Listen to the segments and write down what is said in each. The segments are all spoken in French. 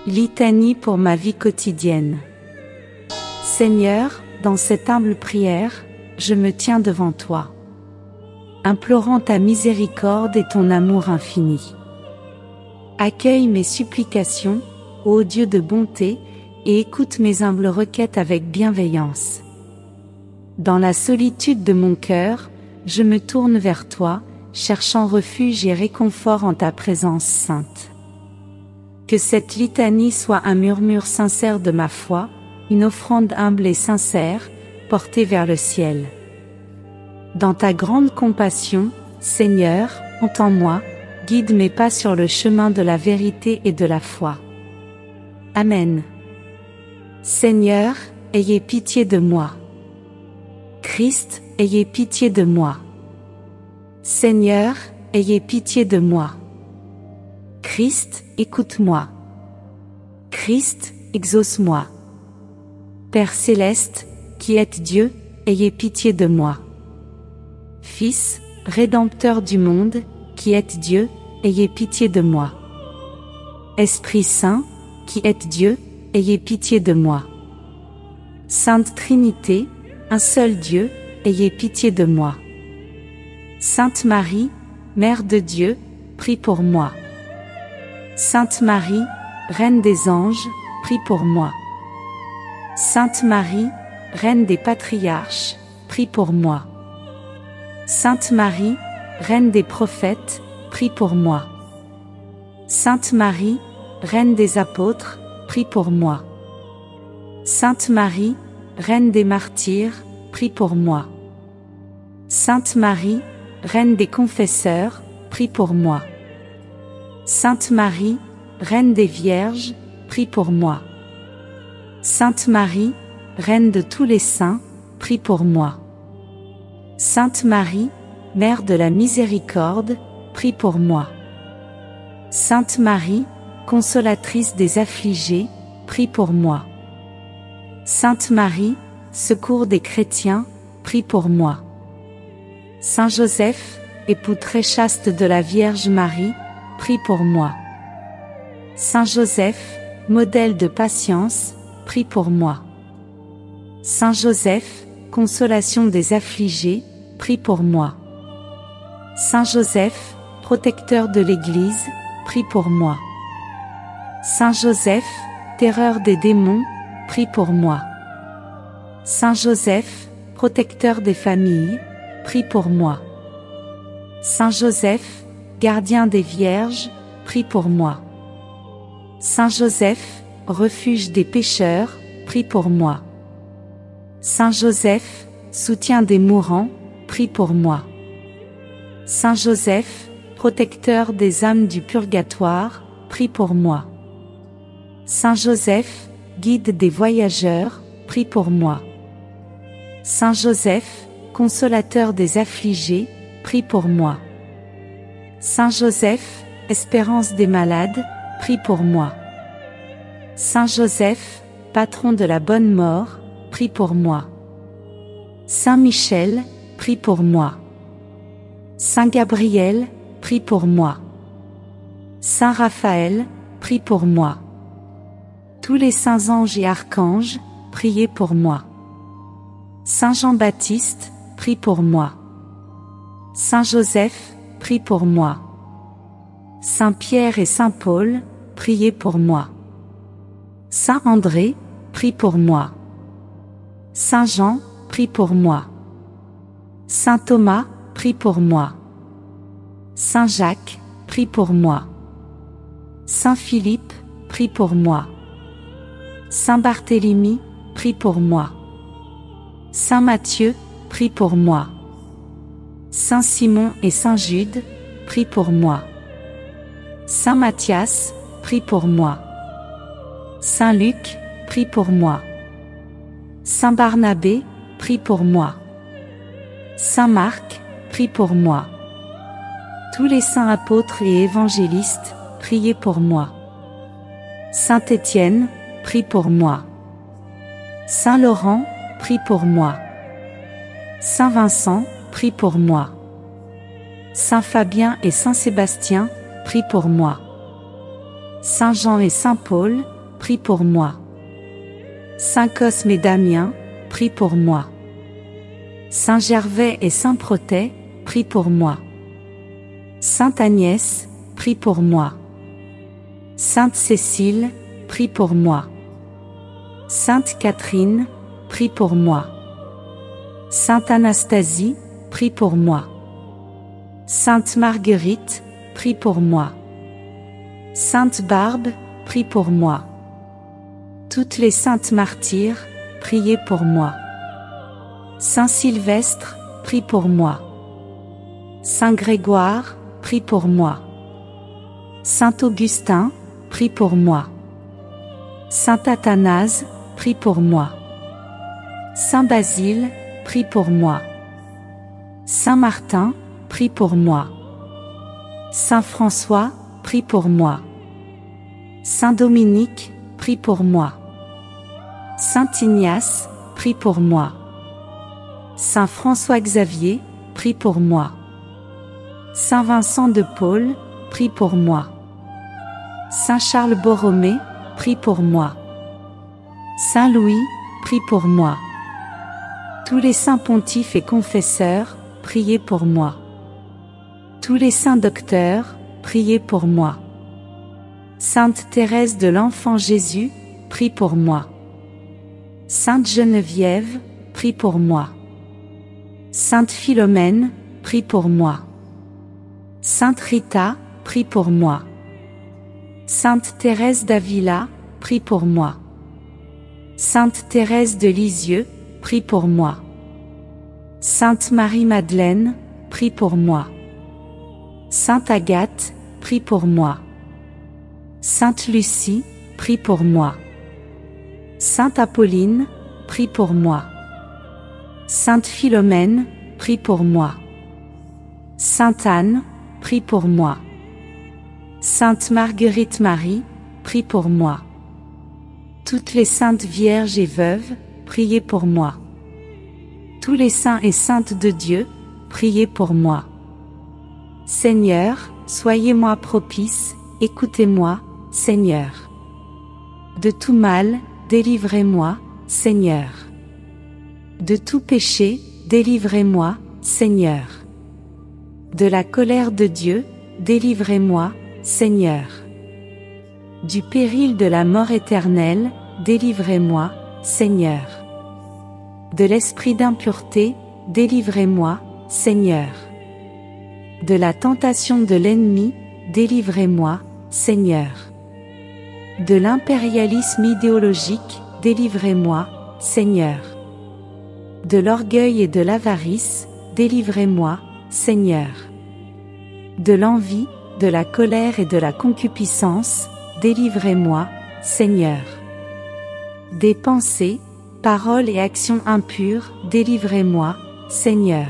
Litanie pour ma vie quotidienne. Seigneur, dans cette humble prière, je me tiens devant toi, implorant ta miséricorde et ton amour infini. Accueille mes supplications, ô Dieu de bonté, et écoute mes humbles requêtes avec bienveillance. Dans la solitude de mon cœur, je me tourne vers toi, cherchant refuge et réconfort en ta présence sainte. Que cette litanie soit un murmure sincère de ma foi, une offrande humble et sincère, portée vers le ciel. Dans ta grande compassion, Seigneur, entends-moi, guide mes pas sur le chemin de la vérité et de la foi. Amen. Seigneur, ayez pitié de moi. Christ, ayez pitié de moi. Seigneur, ayez pitié de moi. Christ, écoute-moi. Christ, exauce-moi. Père céleste, qui êtes Dieu, ayez pitié de moi. Fils, Rédempteur du monde, qui êtes Dieu, ayez pitié de moi. Esprit Saint, qui êtes Dieu, ayez pitié de moi. Sainte Trinité, un seul Dieu, ayez pitié de moi. Sainte Marie, Mère de Dieu, prie pour moi. Sainte Marie, Reine des anges, prie pour moi. Sainte Marie, Reine des patriarches, prie pour moi. Sainte Marie, Reine des prophètes, prie pour moi. Sainte Marie, Reine des apôtres, prie pour moi. Sainte Marie, Reine des martyrs, prie pour moi. Sainte Marie, Reine des confesseurs, prie pour moi. Sainte Marie, Reine des vierges, prie pour moi. Sainte Marie, Reine de tous les saints, prie pour moi. Sainte Marie, Mère de la miséricorde, prie pour moi. Sainte Marie, consolatrice des affligés, prie pour moi. Sainte Marie, secours des chrétiens, prie pour moi. Saint Joseph, époux très chaste de la Vierge Marie, prie pour moi. Saint Joseph, modèle de patience, prie pour moi. Saint Joseph, consolation des affligés, prie pour moi. Saint Joseph, protecteur de l'Église, prie pour moi. Saint Joseph, terreur des démons, prie pour moi. Saint Joseph, protecteur des familles, prie pour moi. Saint Joseph, gardien des vierges, prie pour moi. Saint Joseph, refuge des pécheurs, prie pour moi. Saint Joseph, soutien des mourants, prie pour moi. Saint Joseph, protecteur des âmes du purgatoire, prie pour moi. Saint Joseph, guide des voyageurs, prie pour moi. Saint Joseph, consolateur des affligés, prie pour moi. Saint Joseph, espérance des malades, prie pour moi. Saint Joseph, patron de la bonne mort, prie pour moi. Saint Michel, prie pour moi. Saint Gabriel, prie pour moi. Saint Raphaël, prie pour moi. Tous les saints anges et archanges, priez pour moi. Saint Jean-Baptiste, prie pour moi. Saint Joseph, prie pour moi. Saint Pierre et Saint Paul, priez pour moi. Saint André, prie pour moi. Saint Jean, prie pour moi. Saint Thomas, prie pour moi. Saint Jacques, prie pour moi. Saint Philippe, prie pour moi. Saint Barthélemy, prie pour moi. Saint Matthieu, prie pour moi. Saint Simon et Saint Jude, prie pour moi. Saint Matthias, prie pour moi. Saint Luc, prie pour moi. Saint Barnabé, prie pour moi. Saint Marc, prie pour moi. Tous les saints apôtres et évangélistes, priez pour moi. Saint Étienne, prie pour moi. Saint Laurent, prie pour moi. Saint Vincent, prie pour moi. Saint Fabien et Saint Sébastien, prie pour moi. Saint Jean et Saint Paul, prie pour moi. Saint Cosme et Damien, prie pour moi. Saint Gervais et Saint Protais, prie pour moi. Sainte Agnès, prie pour moi. Sainte Cécile, prie pour moi. Sainte Catherine, prie pour moi. Sainte Anastasie, prie pour moi. Sainte Marguerite, prie pour moi. Sainte Barbe, prie pour moi. Toutes les saintes martyrs, priez pour moi. Saint Sylvestre, prie pour moi. Saint Grégoire, prie pour moi. Saint Augustin, prie pour moi. Saint Athanase, prie pour moi. Saint Basile, prie pour moi. Saint Martin, prie pour moi. Saint François, prie pour moi. Saint Dominique, prie pour moi. Saint Ignace, prie pour moi. Saint François Xavier, prie pour moi. Saint Vincent de Paul, prie pour moi. Saint Charles Borromée, prie pour moi. Saint Louis, prie pour moi. Tous les saints pontifes et confesseurs, priez pour moi. Tous les saints docteurs, priez pour moi. Sainte Thérèse de l'Enfant Jésus, prie pour moi. Sainte Geneviève, prie pour moi. Sainte Philomène, prie pour moi. Sainte Rita, prie pour moi. Sainte Thérèse d'Avila, prie pour moi. Sainte Thérèse de Lisieux, prie pour moi. Sainte Marie-Madeleine, prie pour moi. Sainte Agathe, prie pour moi. Sainte Lucie, prie pour moi. Sainte Apolline, prie pour moi. Sainte Philomène, prie pour moi. Sainte Anne, prie pour moi. Sainte Marguerite Marie, prie pour moi. Toutes les saintes vierges et veuves, priez pour moi. Tous les saints et saintes de Dieu, priez pour moi. Seigneur, soyez-moi propice, écoutez-moi, Seigneur. De tout mal, délivrez-moi, Seigneur. De tout péché, délivrez-moi, Seigneur. De la colère de Dieu, délivrez-moi, Seigneur. Du péril de la mort éternelle, délivrez-moi, Seigneur. De l'esprit d'impureté, délivrez-moi, Seigneur. De la tentation de l'ennemi, délivrez-moi, Seigneur. De l'impérialisme idéologique, délivrez-moi, Seigneur. De l'orgueil et de l'avarice, délivrez-moi, Seigneur. De l'envie, de la colère et de la concupiscence, délivrez-moi, Seigneur. Des pensées, paroles et actions impures, délivrez-moi, Seigneur.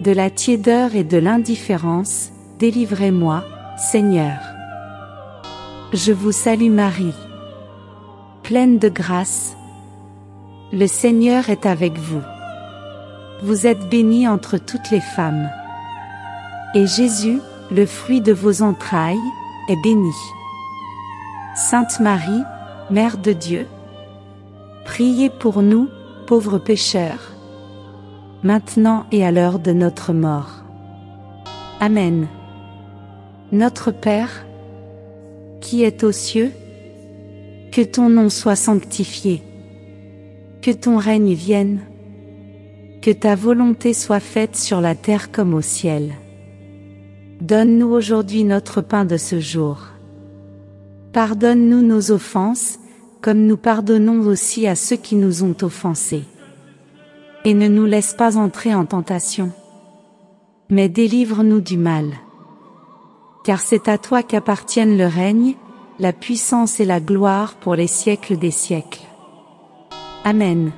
De la tiédeur et de l'indifférence, délivrez-moi, Seigneur. Je vous salue Marie, pleine de grâce. Le Seigneur est avec vous. Vous êtes bénie entre toutes les femmes. Et Jésus, le fruit de vos entrailles, est béni. Sainte Marie, Mère de Dieu, priez pour nous, pauvres pécheurs, maintenant et à l'heure de notre mort. Amen. Notre Père, qui es aux cieux, que ton nom soit sanctifié, que ton règne vienne, que ta volonté soit faite sur la terre comme au ciel. Donne-nous aujourd'hui notre pain de ce jour. Pardonne-nous nos offenses, comme nous pardonnons aussi à ceux qui nous ont offensés. Et ne nous laisse pas entrer en tentation, mais délivre-nous du mal. Car c'est à toi qu'appartiennent le règne, la puissance et la gloire pour les siècles des siècles. Amen.